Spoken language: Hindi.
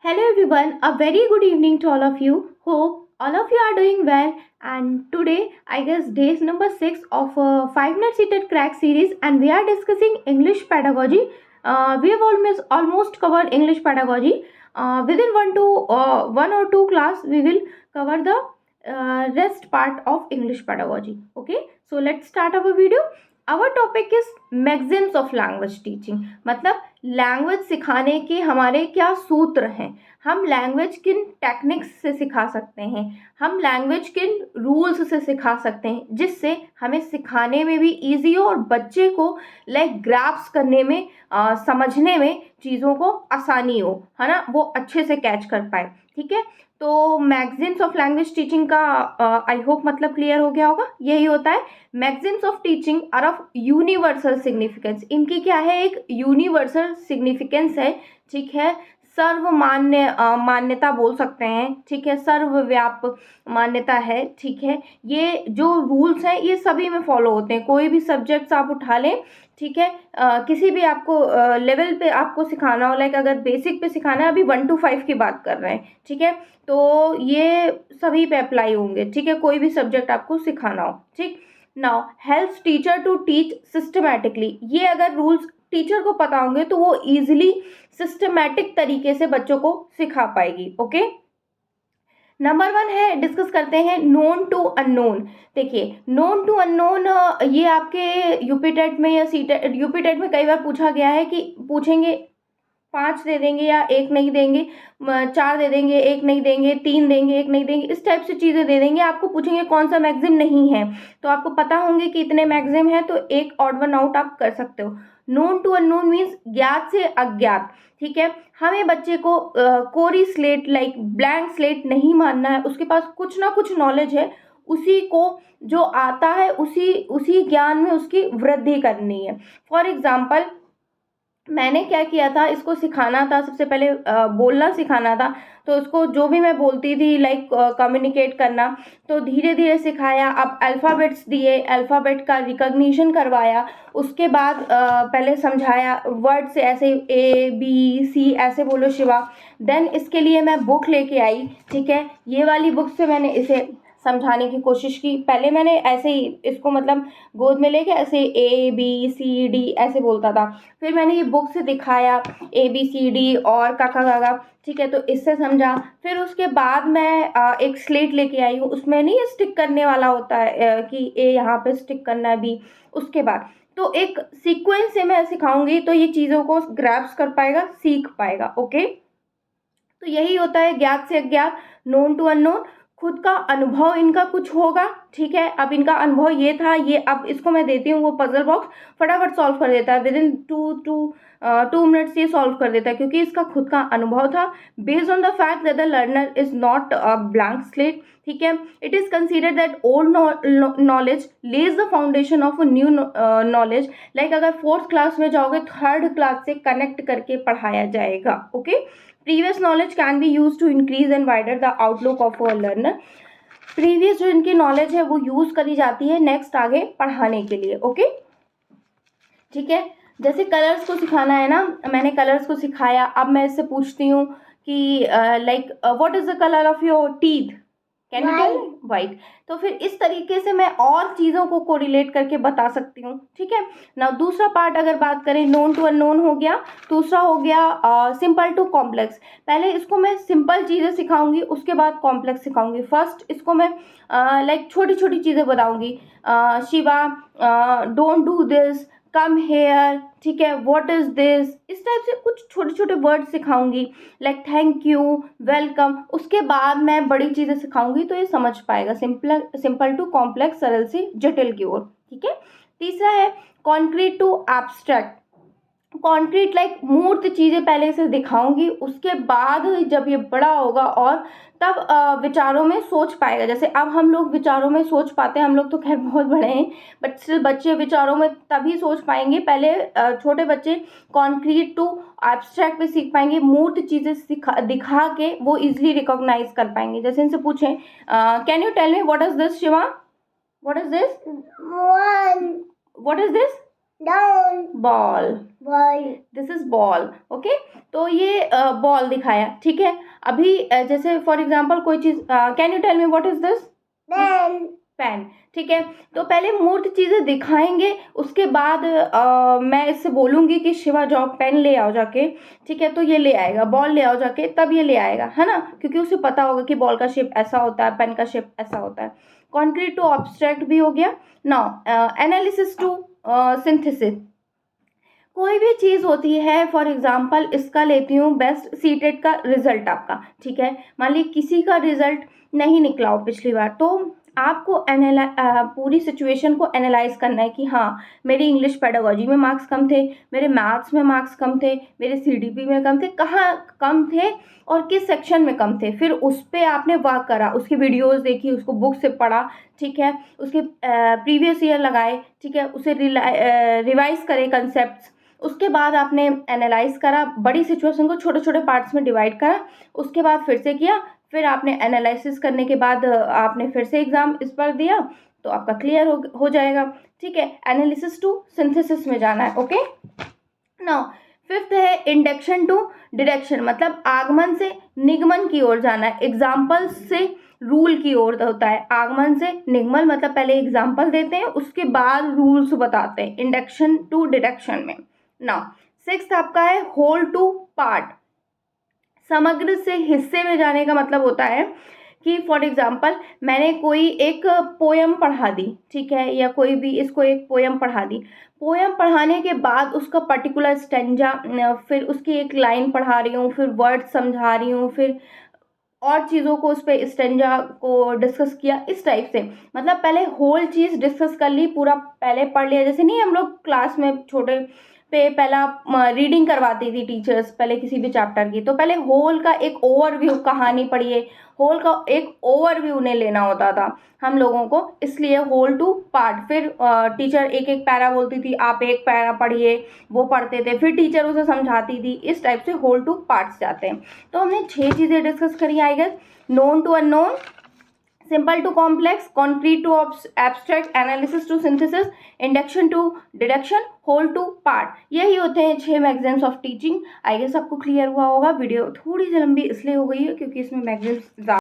Hello everyone, a very good evening to all of you. Hope all of you are doing well. And today, I guess, day number 6 of a 5 minute seated crack series, and we are discussing English pedagogy. We have almost covered English pedagogy. Within one or two class, we will cover the rest part of English pedagogy. Okay, so let's start our video. Our topic is maxims of language teaching, मतलब लैंग्वेज सिखाने के हमारे क्या सूत्र हैं, हम लैंग्वेज किन टेक्निक्स से सिखा सकते हैं, हम लैंग्वेज किन रूल्स से सिखा सकते हैं जिससे हमें सिखाने में भी इजी हो और बच्चे को ग्राफ्स करने में समझने में चीज़ों को आसानी हो, है ना, वो अच्छे से कैच कर पाए। ठीक है, तो मैगजीन्स ऑफ लैंग्वेज टीचिंग का आई होप मतलब क्लियर हो गया होगा। यही होता है maxims of teaching are of universal significance. इनकी क्या है, एक यूनिवर्सल सिग्निफिकेंस है। ठीक है, सर्वमान्य मान्यता बोल सकते हैं। ठीक है, सर्वव्याप मान्यता है। ठीक है, ये जो रूल्स हैं ये सभी में फॉलो होते हैं। कोई भी सब्जेक्ट्स आप उठा लें, ठीक है, किसी भी आपको लेवल पे आपको सिखाना हो, अगर बेसिक पे सिखाना है, अभी 1 to 5 की बात कर रहे हैं, ठीक है, तो ये सभी पे अप्लाई होंगे। ठीक है, कोई भी सब्जेक्ट आपको सिखाना हो। ठीक, now helps teacher to teach systematically. ये अगर रूल्स टीचर को पता होंगे तो वो इजीली सिस्टमैटिक तरीके से बच्चों को सिखा पाएगी। ओके, नंबर 1 है, डिस्कस करते हैं नोन टू अननोन। देखिए, नोन टू अननोन ये आपके यूपी टेट में या यूपी टेट में कई बार पूछा गया है कि पूछेंगे 5 दे देंगे या 1 नहीं देंगे, 4 दे देंगे 1 नहीं देंगे, 3 देंगे 1 नहीं देंगे, इस टाइप से चीज़ें दे देंगे। आपको पूछेंगे कौन सा मैगजीम नहीं है, तो आपको पता होंगे कि इतने मैगजीम है, तो एक ऑड वन आउट आप कर सकते हो। नोन टू अननोन मीन्स ज्ञात से अज्ञात। ठीक है, हमें बच्चे को कोरी स्लेट ब्लैंक स्लेट नहीं मानना है, उसके पास कुछ ना कुछ नॉलेज है, उसी को जो आता है उसी ज्ञान में उसकी वृद्धि करनी है। फॉर एग्जाम्पल, मैंने क्या किया था, इसको सिखाना था, सबसे पहले बोलना सिखाना था, तो इसको जो भी मैं बोलती थी कम्युनिकेट करना, तो धीरे धीरे सिखाया। अब अल्फ़ाबेट्स दिए, अल्फ़ाबेट का रिकॉग्निशन करवाया, उसके बाद पहले समझाया वर्ड से, ऐसे ABC ऐसे बोलो शिवा। देन इसके लिए मैं बुक लेके आई। ठीक है, ये वाली बुक से मैंने इसे समझाने की कोशिश की। पहले मैंने ऐसे ही इसको गोद में लेके ऐसे ABCD ऐसे बोलता था, फिर मैंने ये बुक से दिखाया ABCD और काका काका। ठीक है, तो इससे समझा। फिर उसके बाद मैं एक स्लेट लेके आई हूँ, उसमें नहीं स्टिक करने वाला होता है कि A यहाँ पे स्टिक करना है, B उसके बाद, तो एक सीक्वेंस से मैं सिखाऊंगी तो ये चीज़ों को ग्रैप्स कर पाएगा, सीख पाएगा। ओके, तो यही होता है ज्ञात से अज्ञात, नोन टू अननोन। खुद का अनुभव इनका कुछ होगा। ठीक है, अब इनका अनुभव ये था, ये अब इसको मैं देती हूँ, वो पजल बॉक्स फटाफट सॉल्व कर देता है, विद इन 2 मिनट्स ये सॉल्व कर देता है, क्योंकि इसका खुद का अनुभव था। Based on the fact that the learner is not a blank slate. ठीक है, it is considered that old knowledge Lay's the foundation of new knowledge. अगर 4th क्लास में जाओगे, 3rd क्लास से कनेक्ट करके पढ़ाया जाएगा। Okay, previous knowledge can be use to increase and wider the outlook of a learner. Previous जो इनकी नॉलेज है वो यूज करी जाती है नेक्स्ट आगे पढ़ाने के लिए। ओके, ठीक है, जैसे कलर्स को सिखाना है ना, मैंने कलर्स को सिखाया। अब मैं इससे पूछती हूँ कि what is the colour of your teeth, can you tell? White. तो फिर इस तरीके से मैं और चीज़ों को कोरिलेट करके बता सकती हूँ। ठीक है ना, दूसरा पार्ट अगर बात करें, नोन टू अननोन हो गया, दूसरा हो गया सिंपल टू कॉम्प्लेक्स। पहले इसको मैं सिंपल चीज़ें सिखाऊंगी, उसके बाद कॉम्प्लेक्स सिखाऊंगी। फर्स्ट इसको मैं छोटी छोटी चीज़ें बताऊंगी, Shiva don't do this, come here. ठीक है, व्हाट इज दिस, इस टाइप से कुछ छोटे छोटे वर्ड सिखाऊंगी, थैंक यू, वेलकम। उसके बाद मैं बड़ी चीज़ें सिखाऊंगी तो ये समझ पाएगा, सिंपल टू कॉम्प्लेक्स, सरल से जटिल की ओर। ठीक है, तीसरा है कॉन्क्रीट टू एब्स्ट्रैक्ट। कॉन्क्रीट मूर्त चीज़ें पहले से दिखाऊंगी, उसके बाद जब ये बड़ा होगा और तब विचारों में सोच पाएगा। जैसे अब हम लोग विचारों में सोच पाते हैं, हम लोग तो खैर बहुत बड़े हैं, बट स्टिल बच्चे विचारों में तभी सोच पाएंगे, पहले छोटे बच्चे कॉन्क्रीट टू एब्स्ट्रैक्ट पे सीख पाएंगे, मूर्त चीज़ें दिखा के वो इजिली रिकॉग्नाइज कर पाएंगे। जैसे इनसे पूछें, can you tell me what is this Shiva, what is this, what is this, down, ball, ball, this is ball. Okay, तो ये बॉल दिखाया, ठीक है। अभी जैसे फॉर एग्जाम्पल कोई चीज, can you tell me what is this? pen, pen, ठीक है। तो पहले मूर्त चीजें दिखाएंगे, उसके बाद मैं इससे बोलूंगी कि शिवा जाओ पेन ले आओ जाके, ठीक है। तो ये ले आएगा, बॉल ले आओ जाके, तब ये ले आएगा, है ना, क्योंकि उसे पता होगा कि बॉल का शेप ऐसा होता है, पेन का शेप ऐसा होता है। कॉन्क्रीट टू ऑब्स्ट्रैक्ट भी हो गया। Now analysis to synthesis. कोई भी चीज होती है, फॉर एग्जाम्पल इसका लेती हूँ बेस्ट सीटेड का रिजल्ट आपका, ठीक है। मान ली किसी का रिजल्ट नहीं निकला हो पिछली बार, तो आपको पूरी सिचुएशन को एनालाइज करना है कि हाँ, मेरी इंग्लिश पेडागोजी में मार्क्स कम थे, मेरे मैथ्स में मार्क्स कम थे, मेरे सीडीपी में कम थे, कहाँ कम थे और किस सेक्शन में कम थे। फिर उस पर आपने वर्क करा, उसकी वीडियोस देखी, उसको बुक से पढ़ा, ठीक है, उसके प्रीवियस ईयर लगाए, ठीक है, उसे रिवाइज करे कंसेप्ट। उसके बाद आपने एनालाइज करा, बड़ी सिचुएशन को छोटे छोटे पार्ट्स में डिवाइड करा, उसके बाद फिर से किया, फिर आपने एनालिसिस करने के बाद आपने फिर से एग्जाम इस पर दिया, तो आपका क्लियर हो जाएगा, ठीक है। एनालिसिस टू सिंथेसिस में जाना है। ओके, नाउ फिफ्थ है इंडक्शन टू डिडक्शन, मतलब आगमन से निगमन की ओर जाना है। एग्जाम्पल से रूल की ओर होता है, आगमन से निगमन मतलब पहले एग्जाम्पल देते हैं, उसके बाद रूल्स बताते हैं, इंडक्शन टू डिडक्शन में। नाउ सिक्स्थ आपका है होल टू पार्ट। समग्र से हिस्से में जाने का मतलब होता है कि फॉर एग्जाम्पल मैंने कोई एक पोयम पढ़ा दी, ठीक है, या कोई भी इसको एक पोयम पढ़ा दी, पोयम पढ़ाने के बाद उसका पर्टिकुलर स्टेंजा, फिर उसकी एक लाइन पढ़ा रही हूँ, फिर वर्ड समझा रही हूँ, फिर और चीज़ों को उस पर स्टेंजा को डिस्कस किया, इस टाइप से। मतलब पहले होल चीज़ डिस्कस कर ली, पूरा पहले पढ़ लिया। जैसे नहीं हम लोग क्लास में छोटे पे पहला रीडिंग करवाती थी टीचर्स पहले किसी भी चैप्टर की, तो पहले होल का एक ओवरव्यू, कहानी पढ़िए, होल का एक ओवरव्यू उन्हें लेना होता था हम लोगों को, इसलिए होल टू पार्ट। फिर टीचर एक एक पैरा बोलती थी, आप एक पैरा पढ़िए, वो पढ़ते थे, फिर टीचर उसे समझाती थी, इस टाइप से होल टू पार्ट्स जाते हैं। तो हमने 6 चीज़ें डिस्कस करी I guess. Known to unknown, simple to complex, concrete to abstract, analysis to synthesis, induction to deduction, whole to part. यही होते हैं 6 maxims of teaching. I guess आपको क्लियर हुआ होगा। वीडियो थोड़ी सी लंबी इसलिए हो गई है क्योंकि इसमें मैगजीन्स